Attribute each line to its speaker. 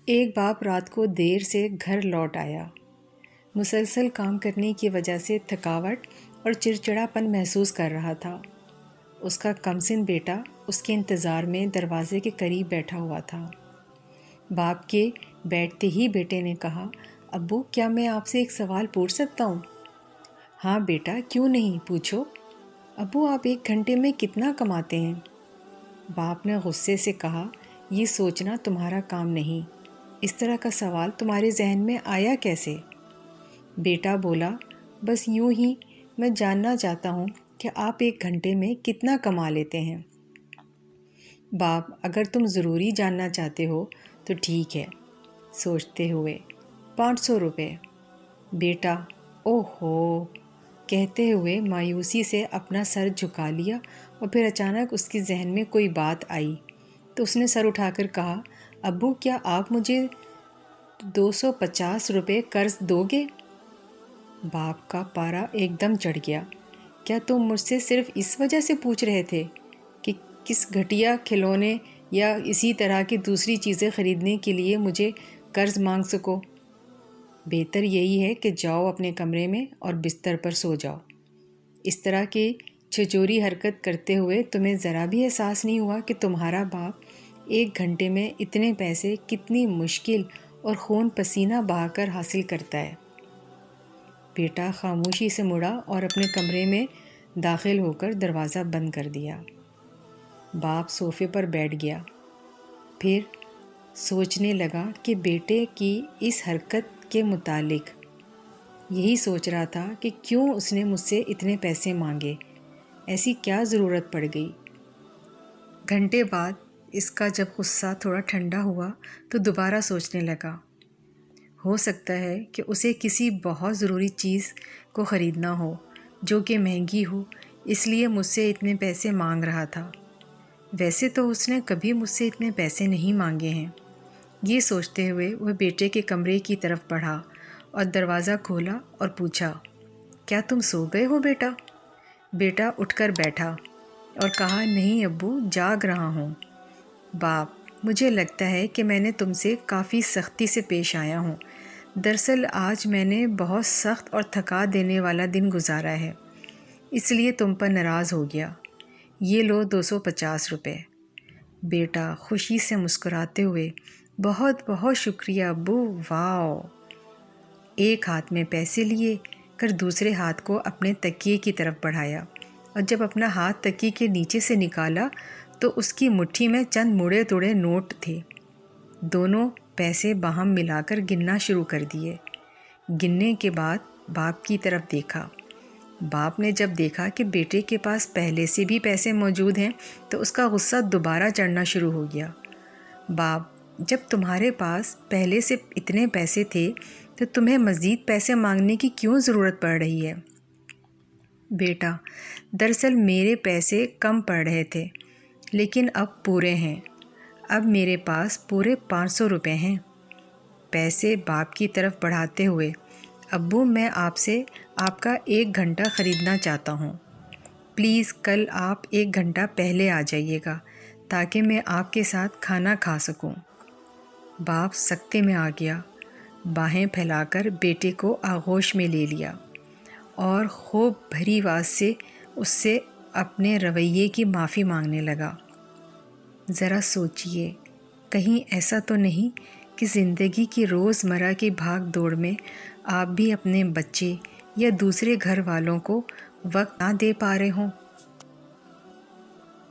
Speaker 1: ایک باپ رات کو دیر سے گھر لوٹ آیا۔ مسلسل کام کرنے کی وجہ سے تھکاوٹ اور چڑچڑاپن محسوس کر رہا تھا۔ اس کا کمسن بیٹا اس کے انتظار میں دروازے کے قریب بیٹھا ہوا تھا۔ باپ کے بیٹھتے ہی بیٹے نے کہا، ابو کیا میں آپ سے ایک سوال پوچھ سکتا ہوں؟ ہاں بیٹا، کیوں نہیں، پوچھو۔ ابو آپ ایک گھنٹے میں کتنا کماتے ہیں؟ باپ نے غصے سے کہا، یہ سوچنا تمہارا کام نہیں، اس طرح کا سوال تمہارے ذہن میں آیا کیسے؟ بیٹا بولا، بس یوں ہی میں جاننا چاہتا ہوں کہ آپ ایک گھنٹے میں کتنا کما لیتے ہیں۔ باپ، اگر تم ضروری جاننا چاہتے ہو تو ٹھیک ہے، سوچتے ہوئے، 500 روپے۔ بیٹا، اوہ ہو، کہتے ہوئے مایوسی سے اپنا سر جھکا لیا، اور پھر اچانک اس کے ذہن میں کوئی بات آئی تو اس نے سر اٹھا کر کہا، ابو کیا آپ مجھے 250 روپے قرض دو گے؟ باپ کا پارا ایک دم چڑھ گیا۔ کیا تم مجھ سے صرف اس وجہ سے پوچھ رہے تھے کہ کس گھٹیا کھلونے یا اسی طرح کی دوسری چیزیں خریدنے کے لیے مجھے قرض مانگ سکو؟ بہتر یہی ہے کہ جاؤ اپنے کمرے میں اور بستر پر سو جاؤ۔ اس طرح کی چھچوری حرکت کرتے ہوئے تمہیں ذرا بھی احساس نہیں ہوا کہ تمہارا باپ ایک گھنٹے میں اتنے پیسے کتنی مشکل اور خون پسینہ بہا کر حاصل کرتا ہے؟ بیٹا خاموشی سے مڑا اور اپنے کمرے میں داخل ہو کر دروازہ بند کر دیا۔ باپ صوفے پر بیٹھ گیا، پھر سوچنے لگا کہ بیٹے کی اس حرکت کے متعلق۔ یہی سوچ رہا تھا کہ کیوں اس نے مجھ سے اتنے پیسے مانگے، ایسی کیا ضرورت پڑ گئی؟ گھنٹے بعد اس کا جب غصہ تھوڑا ٹھنڈا ہوا تو دوبارہ سوچنے لگا، ہو سکتا ہے کہ اسے کسی بہت ضروری چیز کو خریدنا ہو جو کہ مہنگی ہو، اس لیے مجھ سے اتنے پیسے مانگ رہا تھا۔ ویسے تو اس نے کبھی مجھ سے اتنے پیسے نہیں مانگے ہیں۔ یہ سوچتے ہوئے وہ بیٹے کے کمرے کی طرف بڑھا اور دروازہ کھولا اور پوچھا، کیا تم سو گئے ہو بیٹا؟ بیٹا اٹھ کر بیٹھا اور کہا، نہیں ابو، جاگ رہا ہوں۔ باپ، مجھے لگتا ہے کہ میں نے تم سے کافی سختی سے پیش آیا ہوں۔ دراصل آج میں نے بہت سخت اور تھکا دینے والا دن گزارا ہے، اس لیے تم پر ناراض ہو گیا۔ یہ لو 250 روپے۔ بیٹا خوشی سے مسکراتے ہوئے، بہت بہت شکریہ ابو، واو۔ ایک ہاتھ میں پیسے لیے کر دوسرے ہاتھ کو اپنے تکیے کی طرف بڑھایا، اور جب اپنا ہاتھ تکیے کے نیچے سے نکالا تو اس کی مٹھی میں چند مڑے توڑے نوٹ تھے۔ دونوں پیسے باہم ملا کر گننا شروع کر دیے۔ گننے کے بعد باپ کی طرف دیکھا۔ باپ نے جب دیکھا کہ بیٹے کے پاس پہلے سے بھی پیسے موجود ہیں تو اس کا غصہ دوبارہ چڑھنا شروع ہو گیا۔ باپ، جب تمہارے پاس پہلے سے اتنے پیسے تھے تو تمہیں مزید پیسے مانگنے کی کیوں ضرورت پڑ رہی ہے؟ بیٹا، دراصل میرے پیسے کم پڑ رہے تھے، لیکن اب پورے ہیں۔ اب میرے پاس پورے 500 روپے ہیں۔ پیسے باپ کی طرف بڑھاتے ہوئے، ابو میں آپ سے آپ کا 1 گھنٹہ خریدنا چاہتا ہوں۔ پلیز کل آپ 1 گھنٹہ پہلے آ جائیے گا تاکہ میں آپ کے ساتھ کھانا کھا سکوں۔ باپ سکتے میں آ گیا، باہیں پھیلا کر بیٹے کو آغوش میں لے لیا اور خوب بھری آواز سے اس سے اپنے رویے کی معافی مانگنے لگا۔ ذرا سوچئے، کہیں ایسا تو نہیں کہ زندگی کی روزمرہ کی بھاگ دوڑ میں آپ بھی اپنے بچے یا دوسرے گھر والوں کو وقت نہ دے پا رہے ہوں؟